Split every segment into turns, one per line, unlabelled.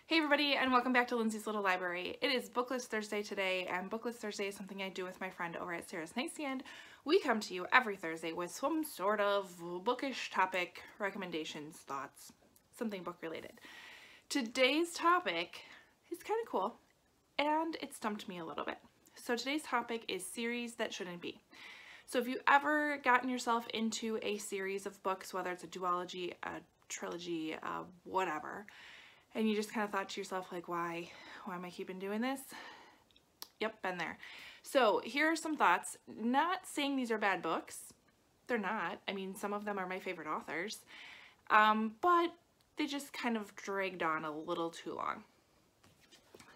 Hey everybody, and welcome back to Lindsey's Little Library. It is BookList Thursday today, and BookList Thursday is something I do with my friend over at Sarah's Nightstand. We come to you every Thursday with some sort of bookish topic, recommendations, thoughts, something book related. Today's topic is kind of cool, and it stumped me a little bit. So today's topic is series that shouldn't be. So if you've ever gotten yourself into a series of books, whether it's a duology, a trilogy, whatever, and you just kind of thought to yourself, like, why am I keeping doing this? Yep, been there. So here are some thoughts. Not saying these are bad books. They're not. I mean, some of them are my favorite authors. But they just kind of dragged on a little too long.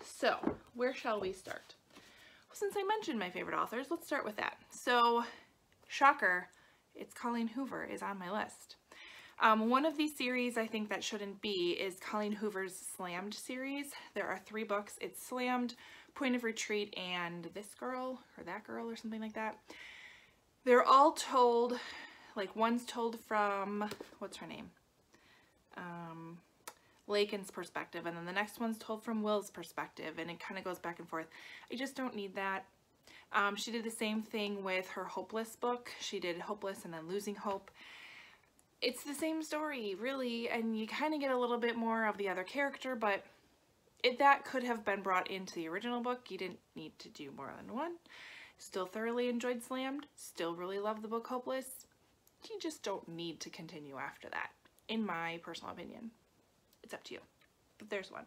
So where shall we start? Well, since I mentioned my favorite authors, let's start with that. So, shocker, it's Colleen Hoover is on my list. One of these series I think that shouldn't be is Colleen Hoover's Slammed series. There are 3 books. It's Slammed, Point of Retreat, and This Girl, or That Girl, or something like that. They're all told, like one's told from, what's her name? Lakin's perspective, and then the next one's told from Will's perspective, and it kind of goes back and forth. I just don't need that. She did the same thing with her Hopeless book. She did Hopeless and then Losing Hope. It's the same story, really, and you kind of get a little bit more of the other character, but that could have been brought into the original book. You didn't need to do more than one. Still thoroughly enjoyed Slammed. Still really love the book Hopeless. You just don't need to continue after that, in my personal opinion. It's up to you, but there's one.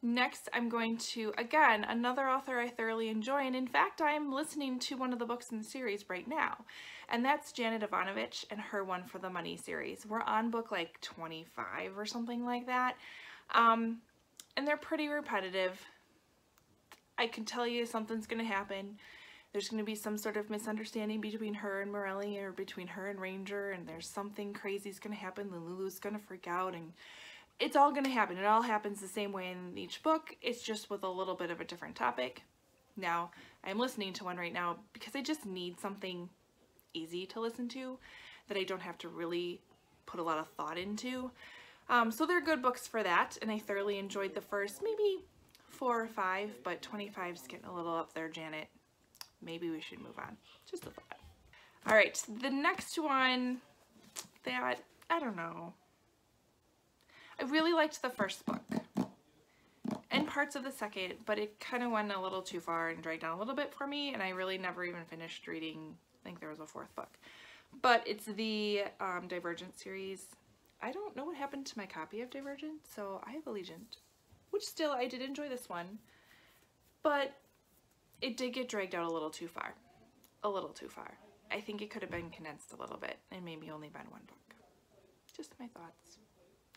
Next, I'm going to, again, another author I thoroughly enjoy, and in fact, I'm listening to one of the books in the series right now, and that's Janet Ivanovich and her One for the Money series. We're on book like 25 or something like that, and they're pretty repetitive. I can tell you something's going to happen. There's going to be some sort of misunderstanding between her and Morelli, or between her and Ranger, and there's something crazy's going to happen, and Lulu's going to freak out, and it's all going to happen. It all happens the same way in each book. It's just with a little bit of a different topic. Now, I'm listening to one right now because I just need something easy to listen to that I don't have to really put a lot of thought into. So they're good books for that, and I thoroughly enjoyed the first maybe 4 or 5, but 25's getting a little up there, Janet. Maybe we should move on. Just a thought. All right, the next one that, I don't know. I really liked the first book and parts of the second, but it kind of went a little too far and dragged on a little bit for me, and I really never even finished reading. I think there was a 4th book, but it's the Divergent series. I don't know what happened to my copy of Divergent, so I have Allegiant, which still I did enjoy this one, but it did get dragged out a little too far. I think it could have been condensed a little bit and maybe only been 1 book. Just my thoughts.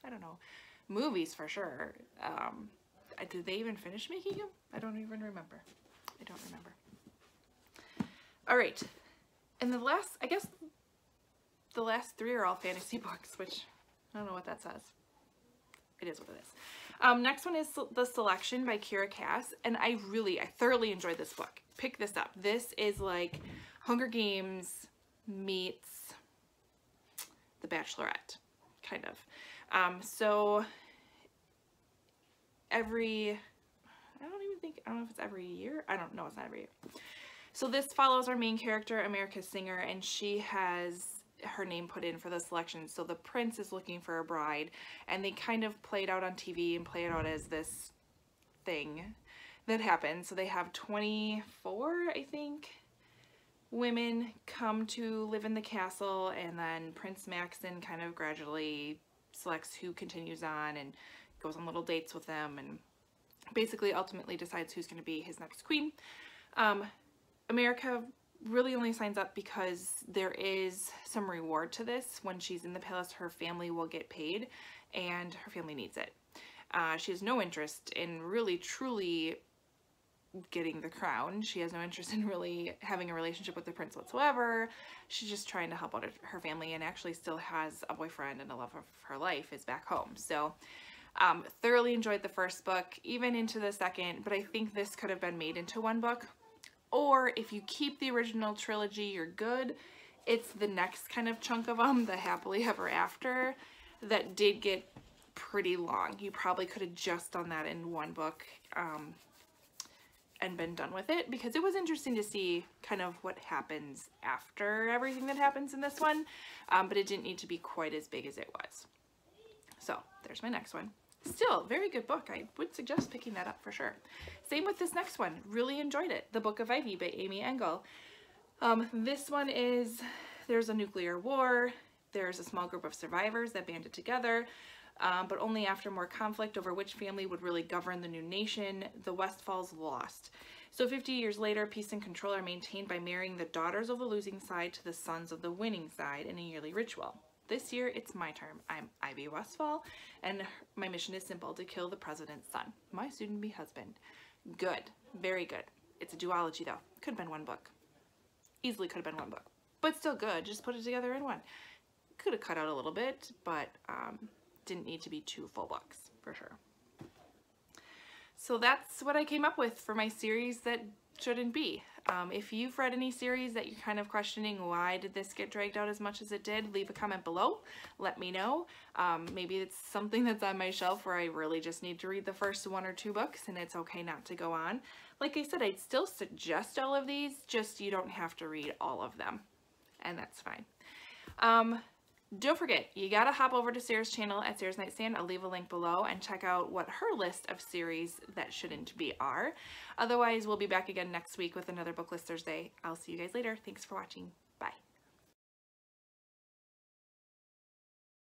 I don't know. Movies for sure. Did they even finish making them? I don't even remember. All right. And the last, I guess the last 3 are all fantasy books, which I don't know what that says. It is what it is. Next one is The Selection by Kira Cass, and I thoroughly enjoyed this book. Pick this up. This is like Hunger Games meets The Bachelorette, kind of. So I don't know if it's every year. I don't know, it's not every year. So this follows our main character, America's Singer, and she has her name put in for the selection. So the prince is looking for a bride, and they kind of play it out on TV and play it out as this thing that happens. So they have 24, I think, women come to live in the castle, and then Prince Maxon kind of gradually selects who continues on and goes on little dates with them, and basically ultimately decides who's going to be his next queen. America really only signs up because there is some reward to this. When she's in the palace, her family will get paid, and her family needs it. She has no interest in really truly getting the crown. She has no interest in really having a relationship with the prince whatsoever. She's just trying to help out her family, and actually still has a boyfriend, and the love of her life is back home. So thoroughly enjoyed the first book, even into the second, but I think this could have been made into 1 book. Or if you keep the original trilogy, you're good. It's the next kind of chunk of them, the Happily Ever After, that did get pretty long. You probably could have just done that in one book and been done with it, because it was interesting to see kind of what happens after everything that happens in this one, but it didn't need to be quite as big as it was. So there's my next one. Still, very good book. I would suggest picking that up for sure. Same with this next one. Really enjoyed it. The Book of Ivy by Amy Engel. This one is, there's a nuclear war. There's a small group of survivors that banded together, but only after more conflict over which family would really govern the new nation, the Westfalls lost. So 50 years later, peace and control are maintained by marrying the daughters of the losing side to the sons of the winning side in a yearly ritual. This year, it's my turn. I'm Ivy Westfall, and my mission is simple: to kill the president's son, my soon-to-be husband. Good. Very good. It's a duology, though. Could have been one book. Easily could have been one book. But still good. Just put it together in one. Could have cut out a little bit, but didn't need to be 2 full books, for sure. So that's what I came up with for my series that shouldn't be. If you've read any series that you're kind of questioning why did this get dragged out as much as it did, leave a comment below. Let me know. Maybe it's something that's on my shelf where I really just need to read the first 1 or 2 books and it's okay not to go on. Like I said, I'd still suggest all of these, just you don't have to read all of them, and that's fine. Don't forget, you gotta hop over to Sarah's channel at Sarah's Nightstand. I'll leave a link below and check out what her list of series that shouldn't be are. Otherwise, we'll be back again next week with another BookList Thursday. I'll see you guys later. Thanks for watching.